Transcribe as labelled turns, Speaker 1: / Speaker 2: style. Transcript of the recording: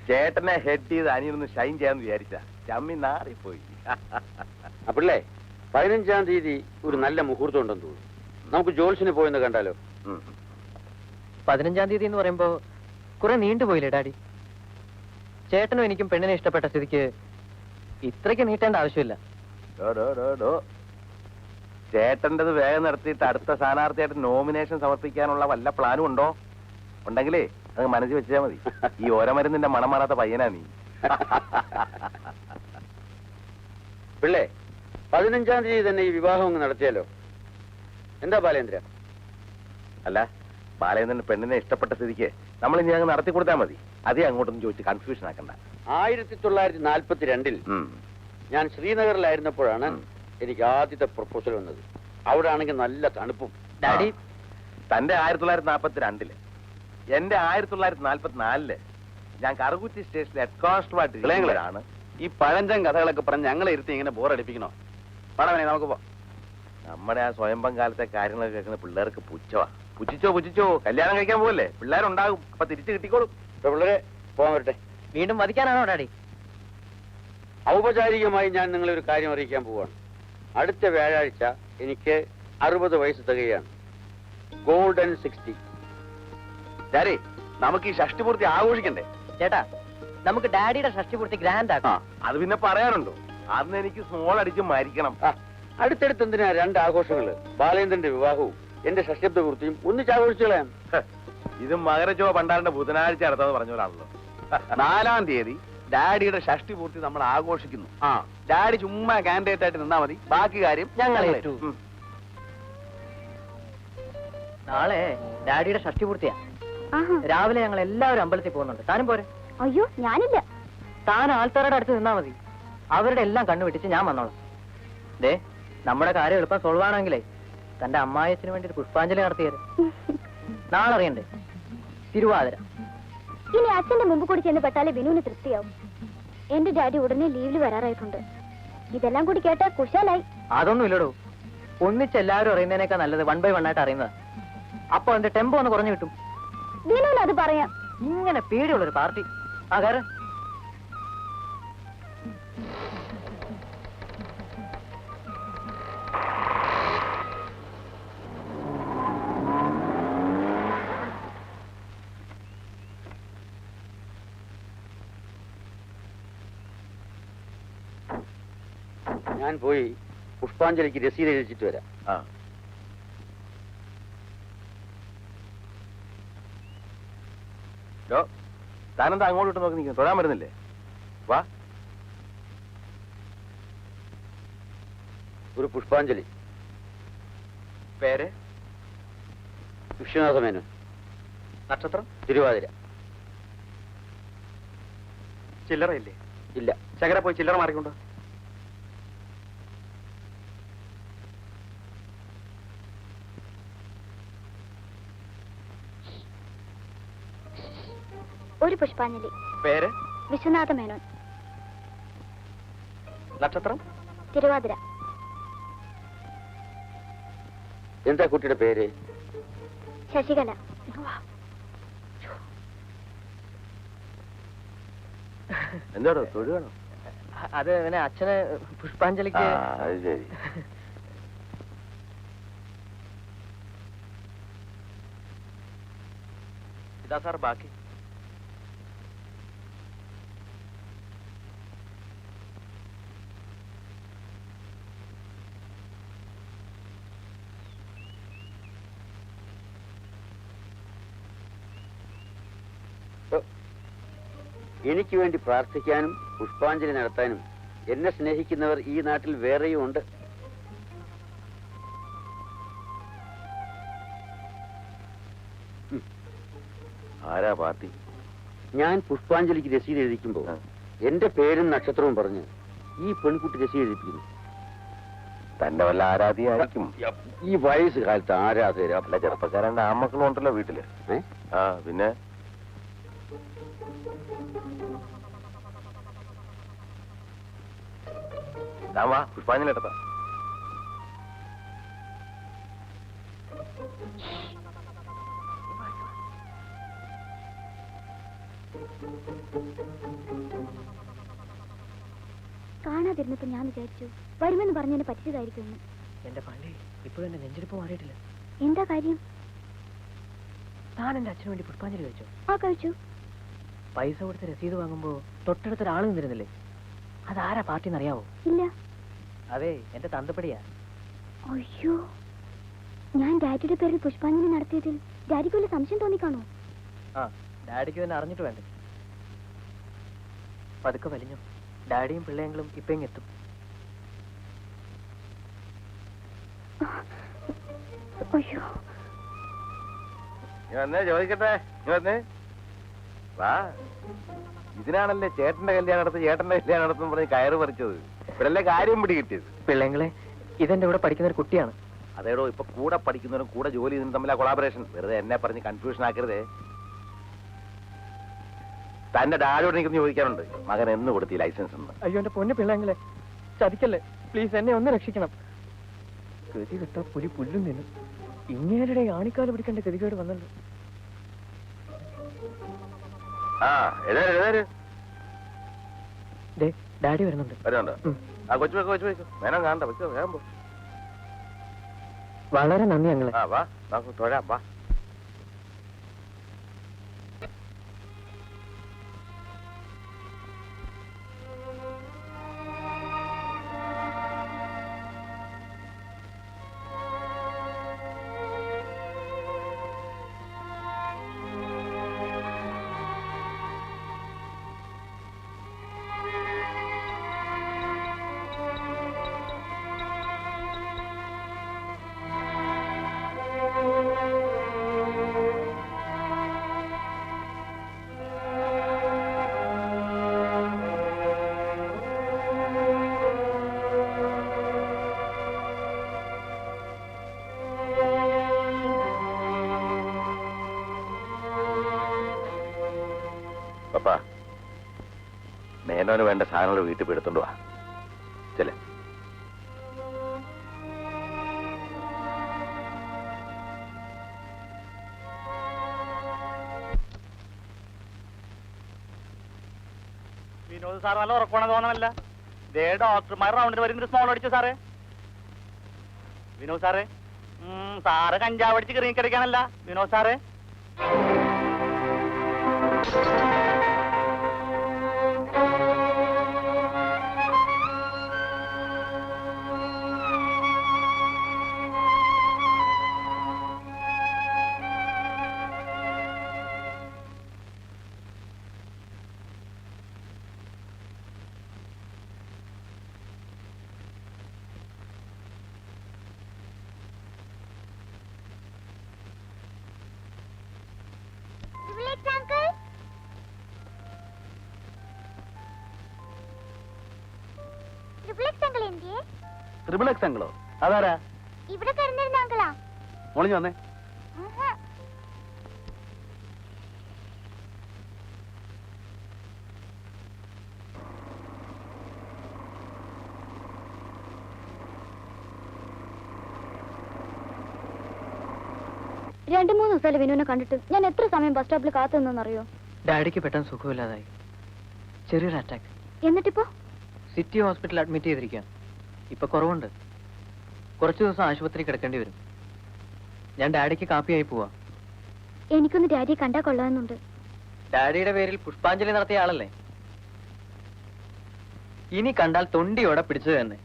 Speaker 1: ചേട്ടനെ ഹെഡ് ചെയ്ത് അനിയൊന്ന് ഷൈൻ ചെയ്യാന്ന് വിചാരിച്ച ചമ്മി നാറിപ്പോയി.
Speaker 2: അപ്പിള്ളേ 15-ാം തീയതി ഒരു നല്ല മുഹൂർത്തം ഉണ്ടെന്ന് തോന്നുന്നു. നമുക്ക് ജോൾസിന് പോയെന്ന് കണ്ടാലോ?
Speaker 3: 15-ാം തീയതി എന്ന് പറയുമ്പോ കുറെ നീണ്ടുപോയില്ലേ ഡാഡി? ചേട്ടനും എനിക്കും പെണ്ണിനെ ഇഷ്ടപ്പെട്ട സ്ഥിതിക്ക് ഇത്രയ്ക്ക് നീട്ടേണ്ട ആവശ്യമില്ല.
Speaker 1: ചേട്ടൻ്റെത് വേഗം നടത്തിയിട്ട് അടുത്ത സ്ഥാനാർത്ഥിയായിട്ട് നോമിനേഷൻ സമർപ്പിക്കാനുള്ള വല്ല പ്ലാനും ഉണ്ടോ? ഉണ്ടെങ്കിലേ അത് മനസ്സിൽ വെച്ചാൽ മതി. ഈ ഓരമരുന്നിന്റെ മണം മാറാത്ത പയ്യനാ നീ.
Speaker 2: പിള്ളേ 15-ാം തീയതി തന്നെ ഈ വിവാഹം അങ്ങ് നടത്തിയാലോ? എന്താ ബാലേന്ദ്ര?
Speaker 1: അല്ല, ബാലേന്ദ്രൻ പെണ്ണിനെ ഇഷ്ടപ്പെട്ട സ്ഥിതിക്ക് നമ്മൾ ഇനി അങ്ങ് നടത്തി കൊടുത്താൽ മതി. അതേ അങ്ങോട്ടൊന്നും ചോദിച്ച് കൺഫ്യൂഷൻ ആക്കണ്ട.
Speaker 2: 1942-ൽ ഞാൻ ശ്രീനഗറിലായിരുന്നപ്പോഴാണ് എനിക്ക് ആദ്യത്തെ പ്രപ്പോസൽ വന്നത്. അവിടെ ആണെങ്കിൽ നല്ല തണുപ്പും.
Speaker 3: ഡാഡി,
Speaker 1: തന്റെ 1942-ല്, എന്റെ 1944-ല് ഞാൻ കറുകുറ്റി സ്റ്റേഷനിൽ ഹെഡ് കോൺസ്റ്റബിളായിട്ടാണ്
Speaker 4: ഈ പഴഞ്ചൻ കഥകളൊക്കെ പറഞ്ഞ് ഞങ്ങളെ ഇരുത്തി ഇങ്ങനെ ബോറടിപ്പിക്കണോ? പടവനെ നമുക്ക് പോ.
Speaker 1: നമ്മുടെ ആ സ്വയംഭം കാലത്തെ കാര്യങ്ങളൊക്കെ കേൾക്കുന്ന പിള്ളേർക്ക് പുച്ഛവാ. പുച്ഛിച്ചോ കല്യാണം കഴിക്കാൻ പോകല്ലേ, പിള്ളേരുണ്ടാകും, അപ്പൊ തിരിച്ചു കിട്ടിക്കോളും.
Speaker 2: പിള്ളേരെ പോകാൻ വരട്ടെ.
Speaker 3: വീണ്ടും വധിക്കാനാണോ ഡാഡി?
Speaker 2: ഔപചാരികമായി ഞാൻ നിങ്ങളെ ഒരു കാര്യം അറിയിക്കാൻ പോവാണ്. അടുത്ത വ്യാഴാഴ്ച എനിക്ക് 60 വയസ്സ് തികയാണ്. ഗോൾഡൻ 60.
Speaker 4: ഡാഡി, നമുക്ക് ഈ ഷഷ്ടിപൂർത്തി ആഘോഷിക്കണ്ടേ?
Speaker 3: ചേട്ടാ, നമുക്ക് ഡാഡിയുടെ ഷഷ്ടിപൂർത്തി ഗ്രാൻഡ് ആക്കാം.
Speaker 1: അത് പിന്നെ പറയാറുണ്ടോ? അന്ന് എനിക്ക് സ്മോൾ അടിച്ച് മരിക്കണം.
Speaker 2: അടുത്തടുത്ത് എന്തിനാ 2 ആഘോഷങ്ങള്? ബാലേന്ദ്രന്റെ വിവാഹവും എന്റെ ഷഷ്ടിപൂർത്തിയും ഒന്നിച്ച് ആഘോഷിച്ചു കളയാം.
Speaker 1: ഇത് മകരജോ പണ്ടാറിന്റെ ബുധനാഴ്ച നടത്താന്ന് പറഞ്ഞവരാണല്ലോ.
Speaker 4: 4-ാം തീയതി ഡാഡിയുടെ ഷഷ്ടി പൂർത്തി നമ്മൾ ആഘോഷിക്കുന്നു. ഡാഡി ചുമ്മാ കാൻഡിഡേറ്റ് ആയിട്ട് നിന്നാ മതി, ബാക്കി കാര്യം
Speaker 3: ഞങ്ങൾ ഏറ്റു. നാളെ ഡാഡിയുടെ ഷഷ്ടിപൂർത്തിയാ. രാവിലെ ഞങ്ങൾ എല്ലാവരും അമ്പലത്തിൽ പോകുന്നുണ്ട്. താനും പോരെ?
Speaker 5: അയ്യോ, ഞാനില്ല.
Speaker 3: താൻ ആൾക്കാരുടെ അടുത്ത് നിന്നാ മതി. അവരുടെ എല്ലാം കണ്ണുവെട്ടിച്ച് ഞാൻ വന്നോളാം. ദേ, നമ്മുടെ കാര്യം എളുപ്പം സോൾവ് ആണെങ്കിലേ തന്റെ അമ്മായച്ചന് വേണ്ടി ഒരു പുഷ്പാഞ്ജലി നടത്തിയത്. നാളെ അറിയണ്ടേ? തിരുവാതിര.
Speaker 5: ഇനി അച്ഛന്റെ മുമ്പ് കൂടി ചെന്ന് പെട്ടാലേ ബിനുവിന് തൃപ്തിയാവും. എന്റെ ഡാഡി ഉടനെ ലീവില് വരാറായിട്ടുണ്ട്. ഇതെല്ലാം കൂടി കേട്ടാ കുശാലായി.
Speaker 3: അതൊന്നും ഇല്ലടോ. ഒന്നിച്ച് എല്ലാവരും അറിയുന്നതിനേക്കാൾ നല്ലത് 1 by 1 ആയിട്ട് അറിയുന്നത്. അപ്പൊ അതിന്റെ ടെമ്പോ ഒന്ന് കുറഞ്ഞു കിട്ടും.
Speaker 5: ബിനുവിന് അത് പറയാം.
Speaker 3: ഇങ്ങനെ പേടിയുള്ളൊരു പാർട്ടി. ആ കാരണം
Speaker 2: ഞാൻ പോയി പുഷ്പാഞ്ജലിക്ക് രസീത് എഴുതിച്ചിട്ട് വരാം.
Speaker 1: താനെന്താ അങ്ങോട്ട് ഇട്ട് നോക്കി നിൽക്കുന്നു? തൊഴാൻ വരുന്നില്ലേ? വാ.
Speaker 2: ഒരു പുഷ്പാഞ്ജലി.
Speaker 1: പേര്?
Speaker 2: വിശ്വനാഥ മേനോൻ.
Speaker 1: നക്ഷത്രം?
Speaker 2: തിരുവാതിര.
Speaker 1: ചില്ലറയില്ലേ?
Speaker 2: ഇല്ല.
Speaker 1: ചകര പോയി ചില്ലറ മാറിക്കൊണ്ടോ.
Speaker 5: ഒരു പുഷ്പാഞ്ജലി.
Speaker 1: പേര്?
Speaker 5: വിശ്വനാഥ മേനോൻ.
Speaker 1: നക്ഷത്രം?
Speaker 5: തിരുവാതിര.
Speaker 2: എന്താ കുട്ടിയുടെ പേര്?
Speaker 5: ശശികല.
Speaker 1: എന്താടോ തൊഴുകയാണോ?
Speaker 3: അത് പിന്നെ അച്ഛന് പുഷ്പാഞ്ജലിക്ക്.
Speaker 1: അത് ശരി. ഇതാ സാർ ബാക്കി.
Speaker 2: എനിക്ക് വേണ്ടി പ്രാർത്ഥിക്കാനും പുഷ്പാഞ്ജലി നടത്താനും എന്നെ സ്നേഹിക്കുന്നവർ ഈ നാട്ടിൽ വേറെയും ഉണ്ട്.
Speaker 1: ആരാ പാർട്ടി?
Speaker 2: ഞാൻ പുഷ്പാഞ്ജലിക്ക് രസീത് എഴുതിക്കുമ്പോ എന്റെ പേരും നക്ഷത്രവും പറഞ്ഞ് ഈ പെൺകുട്ടി രസീത് എഴുതിപ്പിക്കുന്നു.
Speaker 1: തന്റെ വല്ല ആരാധിയായിരിക്കും.
Speaker 2: ഈ വയസ്സ് കാലത്ത് ആരാധകരാ?
Speaker 1: അല്ല, ചെറുപ്പക്കാരന്റെ ആമക്കളും ഉണ്ടല്ലോ വീട്ടില്. പിന്നെ വാ, പുഷ്പാഞ്ജലി എടുത്ത.
Speaker 5: കാണാതിരുന്നപ്പോ ഞാൻ വിചാരിച്ചു വരുമെന്ന് പറഞ്ഞതിന് പറ്റിയതായിരിക്കും.
Speaker 3: എന്റെ പള്ളി ഇപ്പോഴും എന്റെ നെഞ്ചെടുപ്പ് മാറിയിട്ടില്ല.
Speaker 5: എന്താ കാര്യം?
Speaker 3: താൻ എന്റെ അച്ഛന് വേണ്ടി പുഷ്പാഞ്ജലി കഴിച്ചോ?
Speaker 5: ആ കഴിച്ചു.
Speaker 3: പൈസ കൊടുത്ത് രസീത് വാങ്ങുമ്പോ തൊട്ടടുത്ത ഒരാൾ നിന്നിരുന്നില്ലേ? അതാരാ പാർട്ടി എന്നറിയാവോ?
Speaker 5: ഇല്ല.
Speaker 3: അതെ, എന്റെ തന്തപ്പടിയാ.
Speaker 5: അയ്യോ, ഞാൻ ഡാഡിയുടെ പേരിൽ പുഷ്പാഞ്ജലി നടത്തിയതിൽ ഡാഡിക്ക് വല്ല സംശയം തോന്നിക്കാണോ?
Speaker 3: ആ, ഡാഡിക്ക് തന്നെ അറിഞ്ഞിട്ട് വേണ്ടേ? പതുക്കെ വലിഞ്ഞു. ഡാഡിയും പിള്ളേങ്ങളും ഇപ്പൊ ഇങ്ങെത്തും.
Speaker 5: അയ്യോ,
Speaker 1: ചോദിക്കട്ടെ, വാ. ഇതിനാണല്ലേ ചേട്ടന്റെ കല്യാണം നടത്തും ചേട്ടന്റെ കല്യാണം നടത്തും പറഞ്ഞ് കയറ് പറിച്ചത്. ഇവിടല്ലേ കാര്യം പിടി കിട്ടിയത്.
Speaker 3: പിള്ളേങ്ങളെ, ഇതെന്റെ കൂടെ പഠിക്കുന്ന ഒരു കുട്ടിയാണ്.
Speaker 1: അതേടോ, ഇപ്പൊ കൂടെ പഠിക്കുന്നവരും കൂടെ ജോലി ചെയ്യുന്നതും തമ്മിലാ കൊളാബറേഷൻ. വെറുതെ എന്നെ പറഞ്ഞ് കൺഫ്യൂഷൻ ആക്കരുതേ. തന്റെ ഡാഡിയോട് എനിക്കൊന്ന് ചോദിക്കാറുണ്ട്, മകൻ എന്ന് കൊടുത്തി ലൈസൻസ് എന്ന്.
Speaker 3: അയ്യോ, എന്റെ പൊന്നു പിള്ളേങ്ങളെ, ചതിക്കല്ലേ പ്ലീസ്, എന്നെ ഒന്ന് രക്ഷിക്കണം. ഗതി കിട്ടാ പുലി പുല്ലും നിന്നു. ഇങ്ങേരുടെ ആണിക്കാല് പിടിക്കേണ്ട ഗതികേട് വന്നല്ലോ.
Speaker 1: ആ, എഴുതാര്
Speaker 3: ദേ, ഡാഡി വരുന്നുണ്ട്.
Speaker 1: വരുന്നുണ്ടോ? ആ, കൊച്ചു വെക്കോ. വേണം കാണണ്ട, വെച്ചോ, വേഗം പോ.
Speaker 3: വളരെ നന്ദി ഞങ്ങളെ.
Speaker 1: ആ, വാ, നമുക്ക് തൊഴാം, വാ. പപ്പാ, മേനോന് വേണ്ട സാധനങ്ങൾ വീട്ടിൽ എടുത്തോണ്ട് വാ. ചെല്ലേ.
Speaker 6: വിനോദ് സാർ നല്ല ഉറക്കമാണെന്ന് തോന്നണല്ല. ദേ ഡോക്ടർമാർ റൗണ്ടിൽ വരുന്നൊരു സ്മോൾ അടിച്ചു സാറേ. വിനോദ് സാറേ, സാറ് കഞ്ചാവ് അടിച്ച് കിറങ്ങി കിടക്കാനല്ല വിനോദ് സാറേ.
Speaker 4: ട്രിപ്പിൾ എക്സ് അങ്കിളോ? അതാരാ?
Speaker 5: ഇവിടെ കിടന്നിരുന്ന അങ്കിളാ.
Speaker 4: ഒളിഞ്ഞു വന്നേ.
Speaker 5: രണ്ടു മൂന്ന് ദിവസമല്ലേ വിനുവിനെ കണ്ടിട്ട്. ഞാൻ എത്ര സമയം ബസ് സ്റ്റോപ്പിൽ കാത്തു നിന്നറിയോ?
Speaker 3: ഡാഡിക്ക് പെട്ടെന്ന് സുഖമില്ലാതായി. ചെറിയൊരു അറ്റാക്ക്.
Speaker 5: എന്നിട്ടിപ്പോ
Speaker 3: സിറ്റി ഹോസ്പിറ്റലിൽ അഡ്മിറ്റ് ചെയ്തിരിക്കുകയാണ്. ഇപ്പൊ കുറവുണ്ട്. കുറച്ചു ദിവസം ആശുപത്രി കിടക്കേണ്ടി വരും. ഞാൻ ഡാഡിക്ക് കാപ്പിയായി പോവാ.
Speaker 5: എനിക്കൊന്ന് ഡാഡിയെ കണ്ടാ കൊള്ളാമെന്നുണ്ട്.
Speaker 3: ഡാഡിയുടെ പേരിൽ പുഷ്പാഞ്ജലി നടത്തിയ ആളല്ലേ? ഇനി കണ്ടാൽ തൊണ്ടിയോടെ പിടിച്ചു തന്നെ.